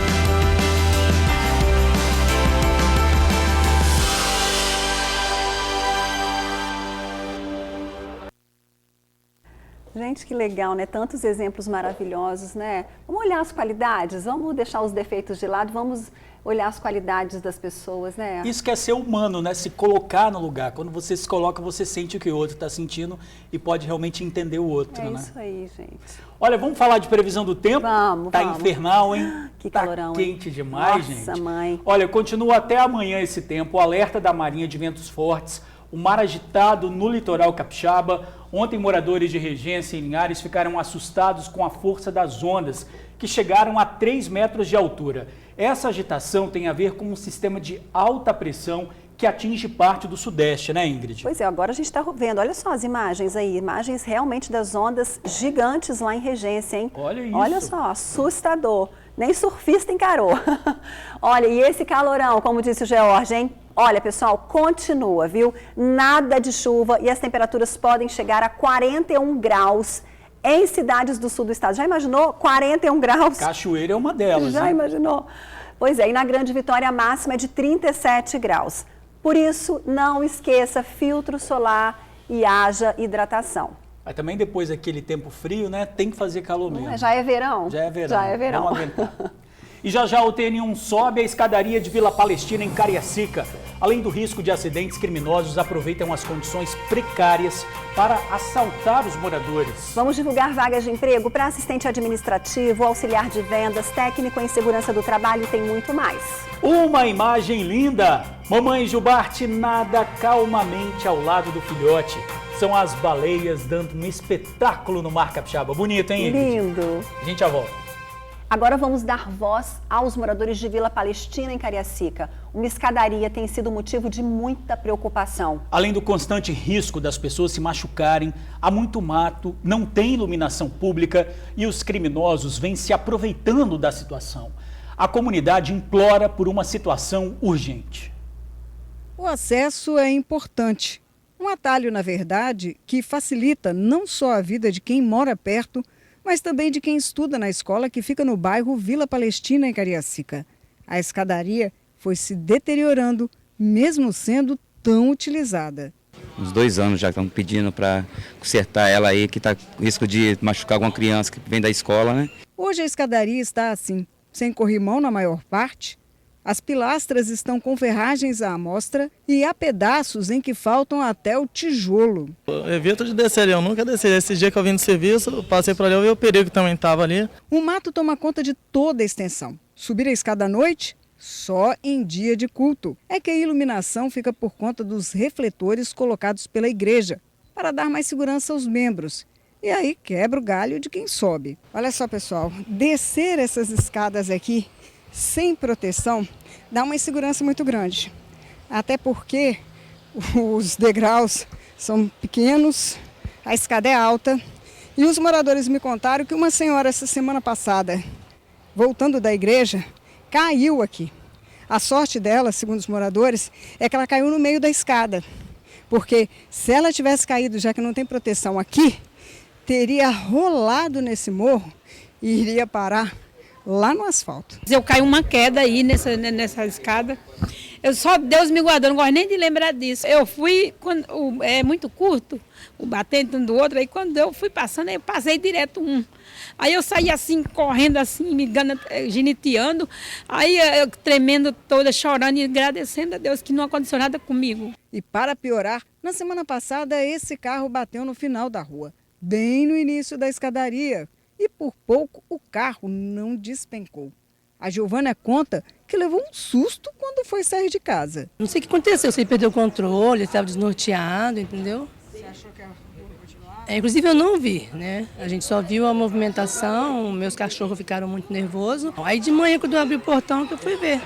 Gente, que legal, né? Tantos exemplos maravilhosos, né? Vamos olhar as qualidades, vamos deixar os defeitos de lado, vamos olhar as qualidades das pessoas, né? Isso que é ser humano, né? Se colocar no lugar. Quando você se coloca, você sente o que o outro está sentindo e pode realmente entender o outro, né? É isso aí, gente. Olha, vamos falar de previsão do tempo? Vamos. Infernal, hein? Que calorão, tá quente demais, gente. Nossa, mãe. Olha, continua até amanhã esse tempo. O alerta da Marinha de ventos fortes, o mar agitado no litoral capixaba. Ontem, moradores de Regência e Linhares ficaram assustados com a força das ondas, que chegaram a 3 metros de altura. Essa agitação tem a ver com um sistema de alta pressão que atinge parte do sudeste, né, Ingrid? Pois é, agora a gente está vendo, olha só as imagens aí, imagens realmente das ondas gigantes lá em Regência, hein? Olha isso. Olha só, assustador. Nem surfista encarou. Olha, e esse calorão, como disse o George, hein? Olha, pessoal, continua, viu? Nada de chuva e as temperaturas podem chegar a 41 graus em cidades do sul do estado. Já imaginou? 41 graus? Cachoeira é uma delas, Já hein? imaginou? Pois é, e na Grande Vitória a máxima é de 37 graus. Por isso, não esqueça filtro solar e haja hidratação. Mas também depois daquele tempo frio, né, tem que fazer calor mesmo. Já é verão? Já é verão. Já é verão. Vamos aguentar. E já o TN1 sobe a escadaria de Vila Palestina em Cariacica. Além do risco de acidentes, criminosos aproveitam as condições precárias para assaltar os moradores. Vamos divulgar vagas de emprego para assistente administrativo, auxiliar de vendas, técnico em segurança do trabalho e tem muito mais. Uma imagem linda! Mamãe Jubarte nada calmamente ao lado do filhote. São as baleias dando um espetáculo no mar capixaba. Bonito, hein, Ingrid? Lindo. A gente já volta. Agora vamos dar voz aos moradores de Vila Palestina, em Cariacica. Uma escadaria tem sido motivo de muita preocupação. Além do constante risco das pessoas se machucarem, há muito mato, não tem iluminação pública e os criminosos vêm se aproveitando da situação. A comunidade implora por uma situação urgente. O acesso é importante. Um atalho, na verdade, que facilita não só a vida de quem mora perto, mas também de quem estuda na escola que fica no bairro Vila Palestina, em Cariacica. A escadaria foi se deteriorando, mesmo sendo tão utilizada. Uns 2 anos já estão pedindo para consertar ela aí, que está com risco de machucar alguma criança que vem da escola, né? Hoje a escadaria está assim, sem corrimão na maior parte. As pilastras estão com ferragens à amostra e há pedaços em que faltam até o tijolo. Eu evito de descer ali, eu nunca desci. Esse dia que eu vim do serviço, passei por ali, eu vi o perigo que também estava ali. O mato toma conta de toda a extensão. Subir a escada à noite? Só em dia de culto. É que a iluminação fica por conta dos refletores colocados pela igreja, para dar mais segurança aos membros. E aí quebra o galho de quem sobe. Olha só, pessoal, descer essas escadas aqui sem proteção dá uma insegurança muito grande. Até porque os degraus são pequenos, a escada é alta. E os moradores me contaram que uma senhora essa semana passada, voltando da igreja, caiu aqui. A sorte dela, segundo os moradores, é que ela caiu no meio da escada. Porque se ela tivesse caído, já que não tem proteção aqui, teria rolado nesse morro e iria parar lá no asfalto. Eu caí uma queda aí nessa escada. Só Deus me guardou, não gosto nem de lembrar disso. Eu fui, é muito curto, o batente um do outro, aí quando eu fui passando, eu passei direto um. Aí eu saí assim, correndo assim, me geniteando, aí eu tremendo toda, chorando e agradecendo a Deus que não aconteceu nada comigo. E para piorar, na semana passada esse carro bateu no final da rua, bem no início da escadaria. E por pouco o carro não despencou. A Giovana conta que levou um susto quando foi sair de casa. Não sei o que aconteceu, se ele perdeu o controle, estava desnorteado, entendeu? Você achou que a rua continuava? Inclusive eu não vi, né? A gente só viu a movimentação, meus cachorros ficaram muito nervosos. Aí de manhã, quando eu abri o portão, que eu fui ver.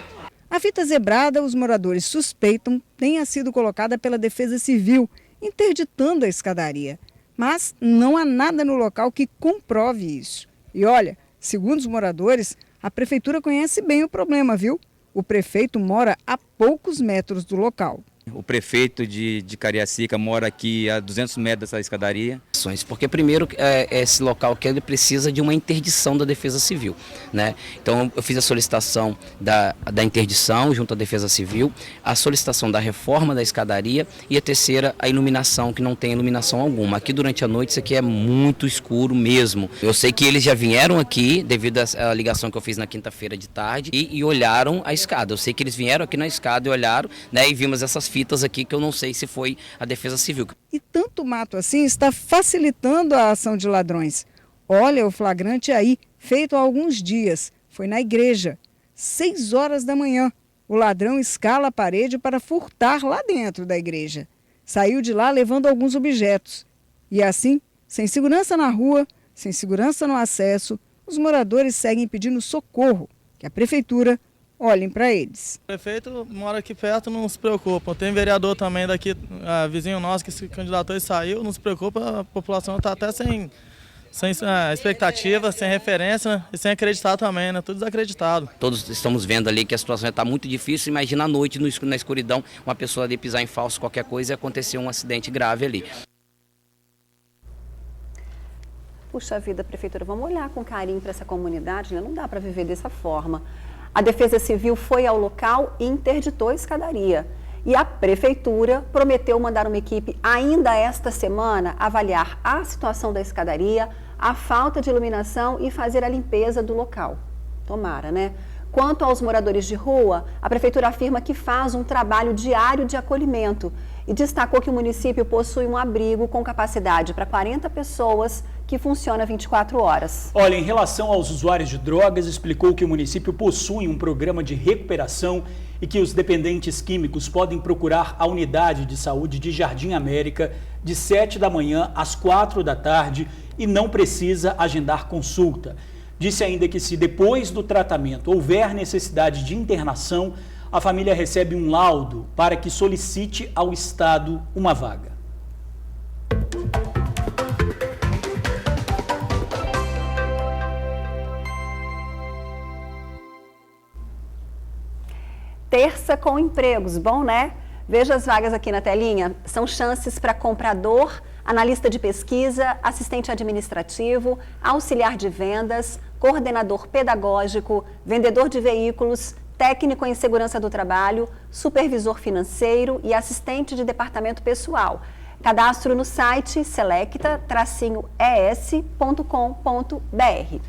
A fita zebrada, os moradores suspeitam, tenha sido colocada pela Defesa Civil, interditando a escadaria. Mas não há nada no local que comprove isso. E olha, segundo os moradores, a prefeitura conhece bem o problema, viu? O prefeito mora a poucos metros do local. O prefeito de Cariacica mora aqui a 200 metros dessa escadaria. Porque primeiro esse local que ele precisa de uma interdição da Defesa Civil, né? Então eu fiz a solicitação da interdição junto à Defesa Civil, a solicitação da reforma da escadaria e a terceira, a iluminação, que não tem iluminação alguma. Aqui durante a noite isso aqui é muito escuro mesmo. Eu sei que eles já vieram aqui devido à ligação que eu fiz na quinta-feira de tarde e olharam a escada. Eu sei que eles vieram aqui na escada e olharam, né? E vimos essas fitas aqui que eu não sei se foi a Defesa Civil. E tanto mato assim está facilitando a ação de ladrões. Olha o flagrante aí, feito há alguns dias. Foi na igreja, 6 horas da manhã. O ladrão escala a parede para furtar lá dentro da igreja. Saiu de lá levando alguns objetos. E assim, sem segurança na rua, sem segurança no acesso, os moradores seguem pedindo socorro, que a prefeitura olhem para eles. O prefeito mora aqui perto, não se preocupa. Tem vereador também daqui, vizinho nosso, que se candidatou e saiu, não se preocupa, a população está até sem expectativa, sem referência, né? E sem acreditar também, né? Tudo desacreditado. Todos estamos vendo ali que a situação está muito difícil. Imagina à noite, na escuridão, uma pessoa ali pisar em falso, qualquer coisa, e acontecer um acidente grave ali. Puxa vida, prefeitura, vamos olhar com carinho para essa comunidade, né? Não dá para viver dessa forma. A Defesa Civil foi ao local e interditou a escadaria. E a Prefeitura prometeu mandar uma equipe ainda esta semana avaliar a situação da escadaria, a falta de iluminação e fazer a limpeza do local. Tomara, né? Quanto aos moradores de rua, a Prefeitura afirma que faz um trabalho diário de acolhimento e destacou que o município possui um abrigo com capacidade para 40 pessoas que funciona 24 horas. Olha, em relação aos usuários de drogas, explicou que o município possui um programa de recuperação e que os dependentes químicos podem procurar a unidade de saúde de Jardim América de 7 da manhã às 4 da tarde e não precisa agendar consulta. Disse ainda que se depois do tratamento houver necessidade de internação, a família recebe um laudo para que solicite ao Estado uma vaga. Terça com empregos, bom, né? Veja as vagas aqui na telinha. São chances para comprador, analista de pesquisa, assistente administrativo, auxiliar de vendas, coordenador pedagógico, vendedor de veículos, técnico em segurança do trabalho, supervisor financeiro e assistente de departamento pessoal. Cadastro no site selecta-es.com.br.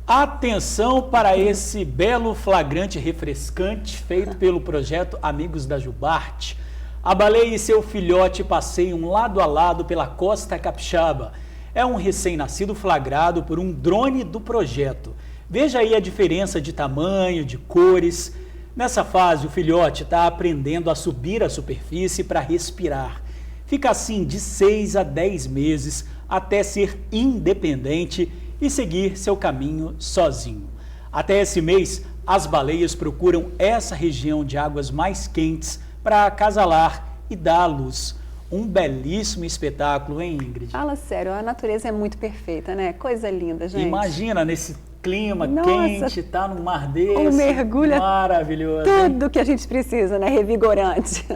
Atenção para esse belo flagrante refrescante feito pelo projeto Amigos da Jubarte. A baleia e seu filhote passeiam lado a lado pela costa capixaba. É um recém-nascido flagrado por um drone do projeto. Veja aí a diferença de tamanho, de cores. Nessa fase, o filhote está aprendendo a subir à superfície para respirar. Fica assim de 6 a 10 meses até ser independente e seguir seu caminho sozinho. Até esse mês, as baleias procuram essa região de águas mais quentes para acasalar e dar à luz. Um belíssimo espetáculo, hein, Ingrid? Fala sério, a natureza é muito perfeita, né? Coisa linda, gente. Imagina nesse clima quente, tá no mar desse. Um mergulho maravilhoso. Tudo que a gente precisa, né? Revigorante.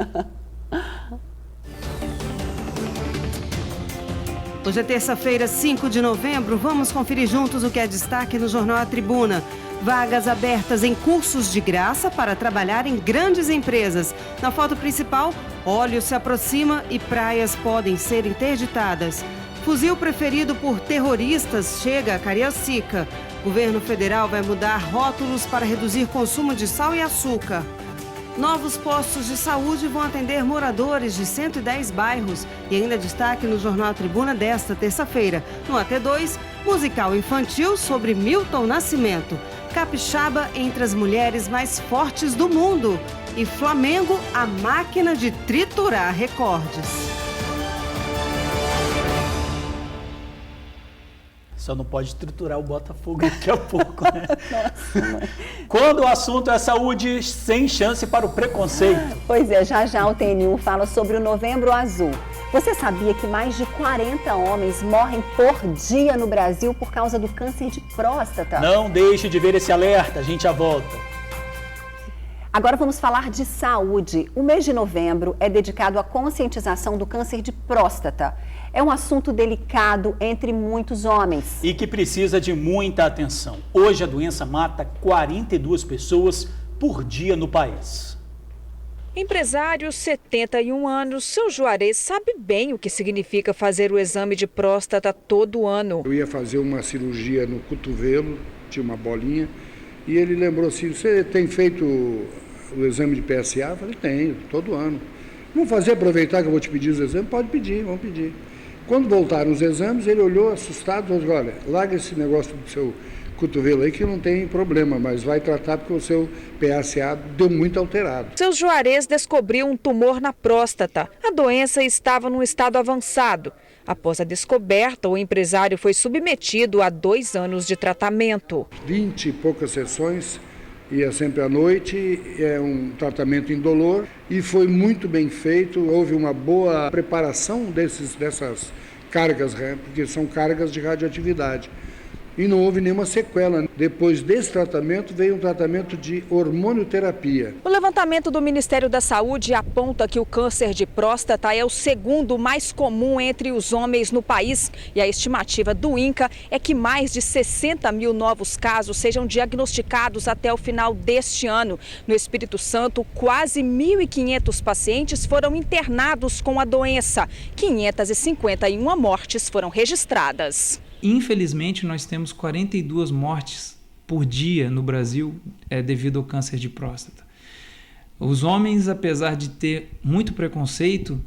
Hoje é terça-feira, 5 de novembro. Vamos conferir juntos o que é destaque no Jornal A Tribuna. Vagas abertas em cursos de graça para trabalhar em grandes empresas. Na foto principal, óleo se aproxima e praias podem ser interditadas. Fuzil preferido por terroristas chega a Cariacica. Governo federal vai mudar rótulos para reduzir consumo de sal e açúcar. Novos postos de saúde vão atender moradores de 110 bairros. E ainda destaque no Jornal A Tribuna desta terça-feira. No AT2, musical infantil sobre Milton Nascimento. Capixaba entre as mulheres mais fortes do mundo. E Flamengo, a máquina de triturar recordes. Só não pode triturar o Botafogo daqui a pouco, né? Nossa, quando o assunto é saúde, sem chance para o preconceito. Pois é, já o TN1 fala sobre o Novembro Azul. Você sabia que mais de 40 homens morrem por dia no Brasil por causa do câncer de próstata? Não deixe de ver esse alerta, a gente já volta. Agora vamos falar de saúde. O mês de novembro é dedicado à conscientização do câncer de próstata. É um assunto delicado entre muitos homens. E que precisa de muita atenção. Hoje a doença mata 42 pessoas por dia no país. Empresário, 71 anos, seu Juarez sabe bem o que significa fazer o exame de próstata todo ano. Eu ia fazer uma cirurgia no cotovelo, tinha uma bolinha, e ele lembrou assim, você tem feito o exame de PSA? Eu falei, tenho, todo ano. Vamos fazer, aproveitar que eu vou te pedir os exames? Pode pedir, vamos pedir. Quando voltaram os exames, ele olhou assustado e falou, olha, larga esse negócio do seu cotovelo aí que não tem problema, mas vai tratar porque o seu PSA deu muito alterado. Seu Juarez descobriu um tumor na próstata. A doença estava num estado avançado. Após a descoberta, o empresário foi submetido a 2 anos de tratamento. 20 e poucas sessões, ia sempre à noite, é um tratamento indolor e foi muito bem feito. Houve uma boa preparação dessas cargas, porque são cargas de radioatividade. e não houve nenhuma sequela. Depois desse tratamento veio um tratamento de hormonioterapia. O levantamento do Ministério da Saúde aponta que o câncer de próstata é o segundo mais comum entre os homens no país e a estimativa do INCA é que mais de 60 mil novos casos sejam diagnosticados até o final deste ano. No Espírito Santo, quase 1.500 pacientes foram internados com a doença. 551 mortes foram registradas. Infelizmente, nós temos 42 mortes por dia no Brasil devido ao câncer de próstata. Os homens, apesar de ter muito preconceito,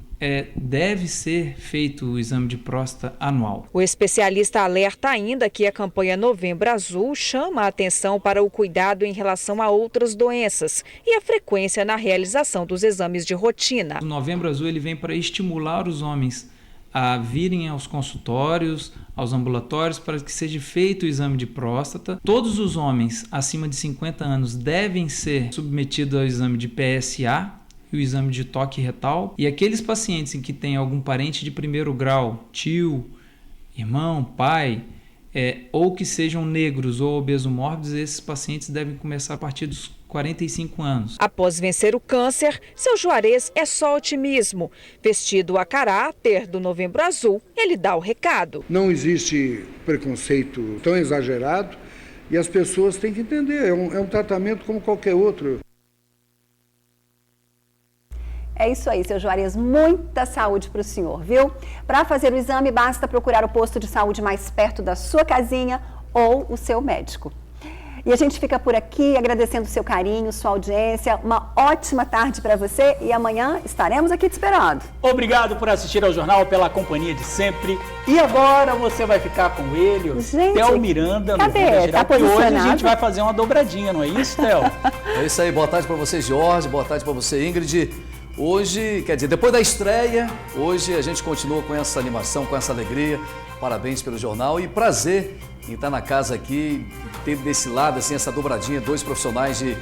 deve ser feito o exame de próstata anual. O especialista alerta ainda que a campanha Novembro Azul chama a atenção para o cuidado em relação a outras doenças e a frequência na realização dos exames de rotina. O Novembro Azul ele vem para estimular os homens a virem aos consultórios, aos ambulatórios, para que seja feito o exame de próstata. Todos os homens acima de 50 anos devem ser submetidos ao exame de PSA e o exame de toque retal. E aqueles pacientes em que tem algum parente de primeiro grau, tio, irmão, pai, ou que sejam negros ou obesomórbidos, esses pacientes devem começar a partir dos 45 anos. Após vencer o câncer, seu Juarez é só otimismo. Vestido a caráter do Novembro Azul, ele dá o recado. Não existe preconceito tão exagerado e as pessoas têm que entender, é um tratamento como qualquer outro. É isso aí, seu Juarez, muita saúde para o senhor, viu? Para fazer o exame, basta procurar o posto de saúde mais perto da sua casinha ou o seu médico. E a gente fica por aqui agradecendo o seu carinho, sua audiência. Uma ótima tarde para você e amanhã estaremos aqui te esperando. Obrigado por assistir ao jornal, pela companhia de sempre. E agora você vai ficar com ele, Theo Miranda, no Vida Geral, porque hoje a gente vai fazer uma dobradinha, não é isso, Theo? É isso aí, boa tarde para você, Jorge, boa tarde para você, Ingrid. Hoje, quer dizer, depois da estreia, hoje a gente continua com essa animação, com essa alegria. Parabéns pelo jornal e prazer em estar na casa aqui, ter desse lado assim, essa dobradinha, dois profissionais de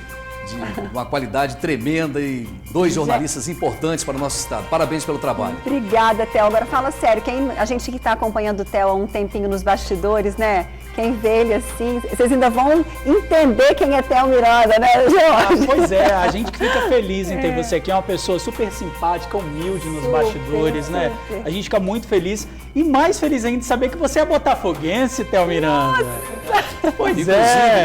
uma qualidade tremenda e dois jornalistas importantes para o nosso estado. Parabéns pelo trabalho. Obrigada, Theo. Agora fala sério, a gente que está acompanhando o Theo há um tempinho nos bastidores, né? Quem vê ele assim, vocês ainda vão entender quem é Theo Miranda, né, Jorge? Pois é, a gente fica feliz em ter você aqui, é uma pessoa super simpática, humilde nos bastidores, né? A gente fica muito feliz e mais feliz ainda de saber que você é botafoguense, Theo Miranda. Pois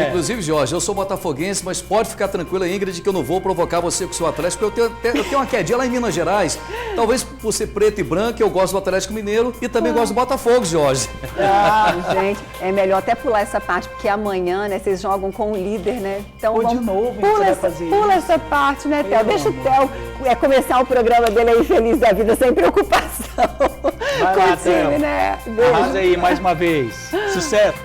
inclusive, Jorge, eu sou botafoguense, mas pode ficar tranquila, Ingrid, que eu não vou provocar você com o seu Atlético, porque eu tenho uma quedinha lá em Minas Gerais. Talvez por ser preto e branco, eu gosto do Atlético Mineiro e também gosto do Botafogo, Jorge. Gente, é melhor até pular essa parte, porque amanhã, né, vocês jogam com o líder, né? Então de novo, pula essa parte, né, Theo? Deixa o Theo começar o programa dele aí feliz da vida, sem preocupação. Vai lá, Theo. Né? Arrasa aí mais uma vez. Sucesso!